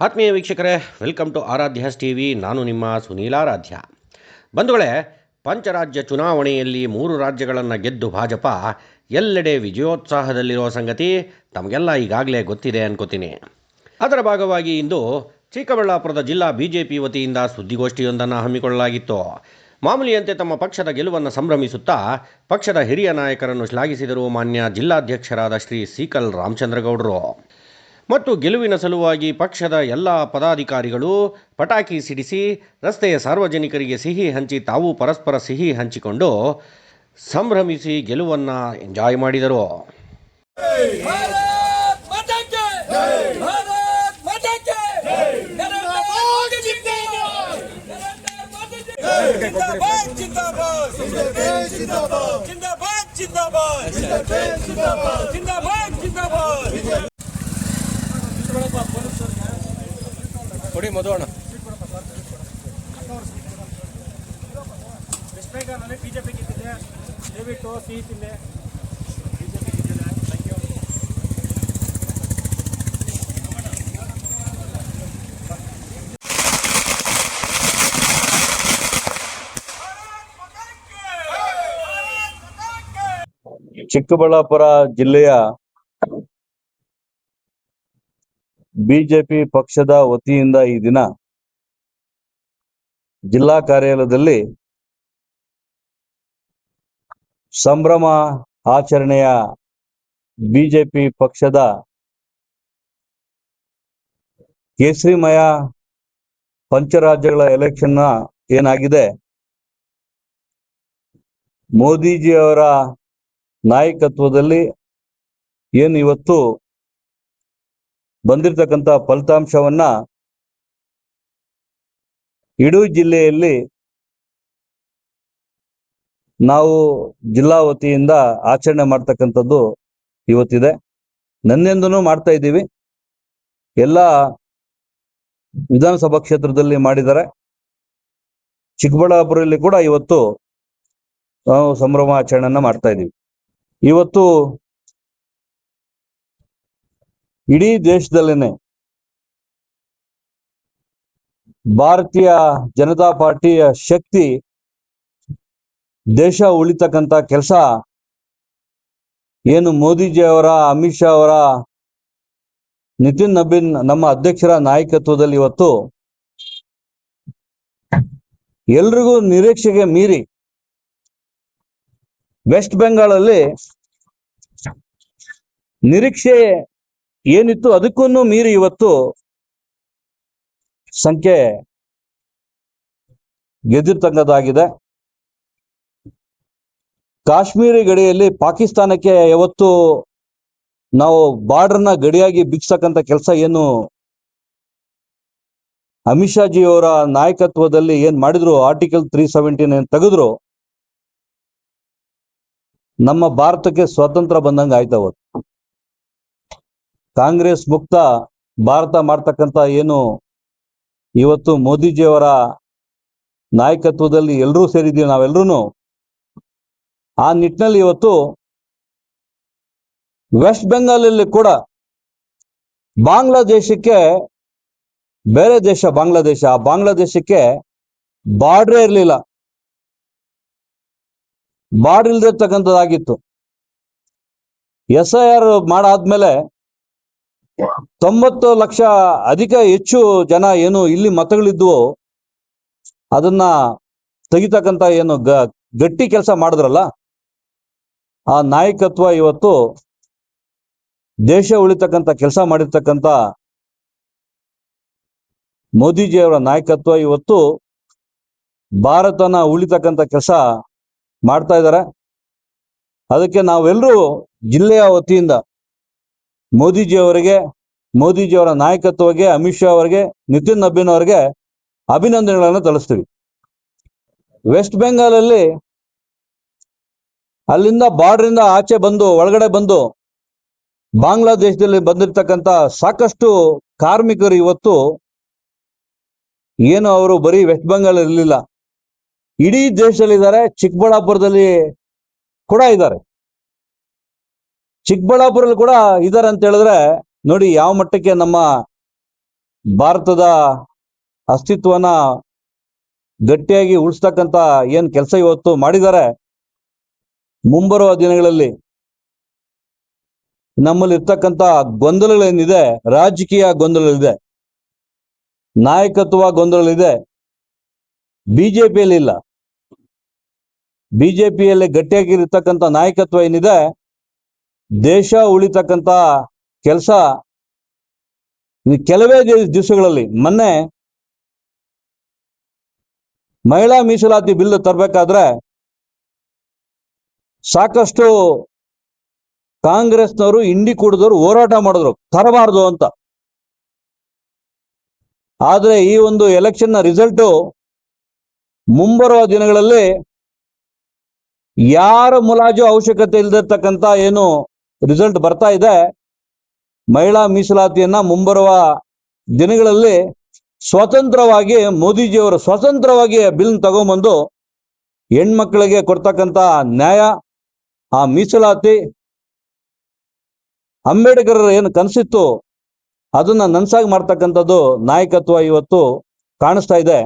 ಆತ್ಮೀಯ ವೀಕ್ಷಕರೇ, welcome to ಆರಾಧ್ಯಾಸ್ TV. ನಾನು ನಿಮ್ಮ ಸುನೀಲ್ ಆರಾಧ್ಯ. ಬಂಧುಗಳೇ, ಪಂಚರಾಜ್ಯ ಚುನಾವಣೆಯಲ್ಲಿ 3 ರಾಜ್ಯಗಳನ್ನು ಗೆದ್ದು ಭಾಜಪ ಎಲ್ಲೆಡೆ ವಿಜಯೋತ್ಸಾಹದಲ್ಲಿರುವ ಸಂಗತಿ ತಮಗೆಲ್ಲ ಈಗಾಗಲೇ ಗೊತ್ತಿದೆ ಅನ್ಕೋತೀನಿ. ಅದರ ಭಾಗವಾಗಿ ಇಂದು ಚಿಕ್ಕಬಳ್ಳಾಪುರದ ಜಿಲ್ಲಾ ಬಿಜೆಪಿ ವತಿಯಿಂದ ಸುದ್ದಿಗೋಷ್ಠಿಯೊಂದನ್ನು ಹಮ್ಮಿಕೊಳ್ಳಲಾಗಿತ್ತು. ಮಾಮೂಲಿಯಂತೆ ತಮ್ಮ ಪಕ್ಷದ ಗೆಲುವನ್ನು ಸಂಭ್ರಮಿಸುತ್ತಾ ಪಕ್ಷದ ಹಿರಿಯ ನಾಯಕರನ್ನು ಶ್ಲಾಘಿಸಿದರು ಮಾನ್ಯ ಜಿಲ್ಲಾಧ್ಯಕ್ಷರಾದ ಶ್ರೀ ಸೀಕಲ್ ರಾಮಚಂದ್ರಗೌಡರು. ಮತ್ತು ಗೆಲುವಿನ ಸಲುವಾಗಿ ಪಕ್ಷದ ಎಲ್ಲ ಪದಾಧಿಕಾರಿಗಳು ಪಟಾಕಿ ಸಿಡಿಸಿ ರಸ್ತೆಯ ಸಾರ್ವಜನಿಕರಿಗೆ ಸಿಹಿ ಹಂಚಿ ತಾವು ಪರಸ್ಪರ ಸಿಹಿ ಹಂಚಿಕೊಂಡು ಸಂಭ್ರಮಿಸಿ ಗೆಲುವನ್ನು ಎಂಜಾಯ್ ಮಾಡಿದರು. ಕೊಡಿ ಮಧುವಣ್ಣ. ಬಿಜೆಪಿ ಗೆದ್ದಿದೆ, ದಯವಿಟ್ಟು ಸಿಹಿ ತಿಂದೆ. ಬಿಜೆಪಿ ಗೆದ್ದಿದೆ. Thank you. ಚಿಕ್ಕಬಳ್ಳಾಪುರ ಜಿಲ್ಲೆಯ ಬಿಜೆಪಿ ಪಕ್ಷದ ವತಿಯಿಂದ ಈ ದಿನ ಜಿಲ್ಲಾ ಕಾರ್ಯಾಲಯದಲ್ಲಿ ಸಂಭ್ರಮ ಆಚರಣೆಯ ಬಿಜೆಪಿ ಪಕ್ಷದ ಕೇಸರಿಮಯ ಪಂಚರಾಜ್ಯಗಳ ಎಲೆಕ್ಷನ್ ಏನಾಗಿದೆ, ಮೋದಿಜಿಯವರ ನಾಯಕತ್ವದಲ್ಲಿ ಏನು ಇವತ್ತು ಬಂದಿರತಕ್ಕಂಥ ಫಲಿತಾಂಶವನ್ನ ಇಡೀ ಜಿಲ್ಲೆಯಲ್ಲಿ ನಾವು ಜಿಲ್ಲಾ ವತಿಯಿಂದ ಆಚರಣೆ ಮಾಡ್ತಕ್ಕಂಥದ್ದು ಇವತ್ತಿದೆ. ನನ್ನೆಂದೂ ಮಾಡ್ತಾ ಇದ್ದೀವಿ. ಎಲ್ಲ ವಿಧಾನಸಭಾ ಕ್ಷೇತ್ರದಲ್ಲಿ ಮಾಡಿದ್ದಾರೆ. ಚಿಕ್ಕಬಳ್ಳಾಪುರದಲ್ಲಿ ಕೂಡ ಇವತ್ತು ನಾವು ಸಂಭ್ರಮ ಆಚರಣೆಯನ್ನ ಮಾಡ್ತಾ ಇದ್ದೀವಿ. ಇವತ್ತು ಇಡೀ ದೇಶದಲ್ಲೇನೆ ಭಾರತೀಯ ಜನತಾ ಪಾರ್ಟಿಯ ಶಕ್ತಿ ದೇಶ ಉಳಿತಕ್ಕಂಥ ಕೆಲಸ ಏನು ಮೋದಿಜಿ ಅವರ, ಅಮಿತ್ ಶಾ ಅವರ, ನಿತಿನ್ ನಬೀನ್ ನಮ್ಮ ಅಧ್ಯಕ್ಷರ ನಾಯಕತ್ವದಲ್ಲಿ ಇವತ್ತು ಎಲ್ರಿಗೂ ನಿರೀಕ್ಷೆಗೆ ಮೀರಿ ವೆಸ್ಟ್ ಬೆಂಗಾಳಲ್ಲಿ ನಿರೀಕ್ಷೆ ಏನಿತ್ತು ಅದಕ್ಕೂ ಮೀರಿ ಇವತ್ತು ಸಂಖ್ಯೆ ಗೆದ್ದಿರ್ತಕ್ಕಂಥದ್ದಾಗಿದೆ. ಕಾಶ್ಮೀರಿ ಗಡಿಯಲ್ಲಿ ಪಾಕಿಸ್ತಾನಕ್ಕೆ ಯಾವತ್ತು ನಾವು ಬಾರ್ಡರ್ನ ಗಡಿಯಾಗಿ ಬಿಚ್ಚತಕ್ಕಂಥ ಕೆಲಸ ಏನು ಅಮಿತ್ ಶಾ ಜಿ ಅವರ ನಾಯಕತ್ವದಲ್ಲಿ ಏನ್ ಮಾಡಿದ್ರು, ಆರ್ಟಿಕಲ್ 317 ಏನ್ ತೆಗೆದ್ರು, ನಮ್ಮ ಭಾರತಕ್ಕೆ ಸ್ವಾತಂತ್ರ್ಯ ಬಂದಂಗ ಆಯ್ತವ. ಕಾಂಗ್ರೆಸ್ ಮುಕ್ತ ಭಾರತ ಮಾಡ್ತಕ್ಕಂಥ ಏನು ಇವತ್ತು ಮೋದಿಜಿಯವರ ನಾಯಕತ್ವದಲ್ಲಿ ಎಲ್ಲರೂ ಸೇರಿದ್ದೀವಿ ನಾವೆಲ್ಲರೂ, ಆ ನಿಟ್ಟಿನಲ್ಲಿ ಇವತ್ತು ವೆಸ್ಟ್ ಬೆಂಗಾಲಲ್ಲಿ ಕೂಡ ಬಾಂಗ್ಲಾದೇಶಕ್ಕೆ ಬೇರೆ ದೇಶ ಬಾಂಗ್ಲಾದೇಶ, ಆ ಬಾಂಗ್ಲಾದೇಶಕ್ಕೆ ಬಾರ್ಡ್ರೇ ಇರಲಿಲ್ಲ, ಬಾರ್ಡರ್ ಇಲ್ದಿರ್ತಕ್ಕಂಥದ್ದಾಗಿತ್ತು. SIR ಮಾಡಾದ್ಮೇಲೆ 90 ಲಕ್ಷ ಹೆಚ್ಚು ಜನ ಏನು ಇಲ್ಲಿ ಮತಗಳಿದ್ವು ಅದನ್ನ ತೆಗಿತಕ್ಕಂಥ ಏನು ಗಟ್ಟಿ ಕೆಲಸ ಮಾಡಿದ್ರಲ್ಲ, ಆ ನಾಯಕತ್ವ ಇವತ್ತು ದೇಶ ಉಳಿತಕ್ಕಂಥ ಕೆಲಸ ಮಾಡಿರ್ತಕ್ಕಂಥ ಮೋದಿಜಿಯವರ ನಾಯಕತ್ವ ಇವತ್ತು ಭಾರತನ ಉಳಿತಕ್ಕಂಥ ಕೆಲಸ ಮಾಡ್ತಾ ಇದ್ದಾರೆ. ಅದಕ್ಕೆ ನಾವೆಲ್ಲರೂ ಜಿಲ್ಲೆಯ ವತಿಯಿಂದ ಮೋದಿಜಿಯವರ ನಾಯಕತ್ವಕ್ಕೆ, ಅಮಿತ್ ಶಾ ಅವರಿಗೆ, ನಿತಿನ್ ನಬೀನ್ ಅವರಿಗೆ ಅಭಿನಂದನೆಗಳನ್ನು ತಿಳಿಸ್ತೀವಿ. ವೆಸ್ಟ್ ಬೆಂಗಾಲಲ್ಲಿ ಅಲ್ಲಿಂದ ಬಾರ್ಡರಿಂದ ಆಚೆ ಬಂದು ಒಳಗಡೆ ಬಂದು ಬಾಂಗ್ಲಾದೇಶದಲ್ಲಿ ಬಂದಿರತಕ್ಕಂಥ ಸಾಕಷ್ಟು ಕಾರ್ಮಿಕರು ಇವತ್ತು ಏನು ಅವರು ಬರೀ ವೆಸ್ಟ್ ಬೆಂಗಾಲ್ ಇರಲಿಲ್ಲ, ಇಡೀ ದೇಶದಲ್ಲಿದ್ದಾರೆ. ಚಿಕ್ಕಬಳ್ಳಾಪುರದಲ್ಲಿ ಕೂಡ ಇದ್ದಾರೆ. ಚಿಕ್ಕಬಳ್ಳಾಪುರಲ್ಲಿ ಕೂಡ ಇದ್ದಾರೆ ಅಂತ ಹೇಳಿದ್ರೆ ನೋಡಿ ಯಾವ ಮಟ್ಟಕ್ಕೆ ನಮ್ಮ ಭಾರತದ ಅಸ್ತಿತ್ವನ ಗಟ್ಟಿಯಾಗಿ ಉಳಿಸ್ತಕ್ಕಂಥ ಏನ್ ಕೆಲಸ ಇವತ್ತು ಮಾಡಿದ್ದಾರೆ, ಮುಂಬರುವ ದಿನಗಳಲ್ಲಿ ನಮ್ಮಲ್ಲಿ ಇರ್ತಕ್ಕಂಥ ಗೊಂದಲಗಳೇನಿದೆ, ರಾಜಕೀಯ ಗೊಂದಲಗಳಿದೆ, ನಾಯಕತ್ವ ಗೊಂದಲಗಳಿದೆ, ಬಿಜೆಪಿಯಲ್ಲಿ ಇಲ್ಲ. ಬಿಜೆಪಿಯಲ್ಲಿ ಗಟ್ಟಿಯಾಗಿರ್ತಕ್ಕಂಥ ನಾಯಕತ್ವ ಏನಿದೆ, ದೇಶ ಉಳಿತಕ್ಕಂಥ ಕೆಲಸ ಕೆಲವೇ ದಿವಸಗಳಲ್ಲಿ ಮೊನ್ನೆ ಮಹಿಳಾ ಮೀಸಲಾತಿ ಬಿಲ್ ತರಬೇಕಾದ್ರೆ ಸಾಕಷ್ಟು ಕಾಂಗ್ರೆಸ್ನವರು ಇಂಡಿ ಕುಡಿದವರು ಹೋರಾಟ ಮಾಡಿದ್ರು ತರಬಾರದು ಅಂತ. ಆದ್ರೆ ಈ ಒಂದು ಎಲೆಕ್ಷನ್ ನ ರಿಸಲ್ಟ್ ಮುಂಬರುವ ದಿನಗಳಲ್ಲಿ ಯಾರ ಮುಲಾಜು ಅವಶ್ಯಕತೆ ಇಲ್ಲದಿರ್ತಕ್ಕಂಥ ಏನು ರಿಸಲ್ಟ್ ಬರ್ತಾ ಇದೆ, ಮಹಿಳಾ ಮೀಸಲಾತಿಯನ್ನ ಮುಂಬರುವ ದಿನಗಳಲ್ಲಿ ಸ್ವತಂತ್ರವಾಗಿ ಮೋದಿಜಿಯವರು ಸ್ವತಂತ್ರವಾಗಿ ಬಿಲ್ ತಗೊಂಬಂದು ಹೆಣ್ಮಕ್ಳಿಗೆ ಕೊಡ್ತಕ್ಕಂಥ ನ್ಯಾಯ, ಆ ಮೀಸಲಾತಿ ಅಂಬೇಡ್ಕರ್ ಏನು ಕನಸಿತ್ತು ಅದನ್ನ ನನ್ಸಾಗಿ ಮಾಡ್ತಕ್ಕಂಥದ್ದು ನಾಯಕತ್ವ ಇವತ್ತು ಕಾಣಿಸ್ತಾ ಇದೆ.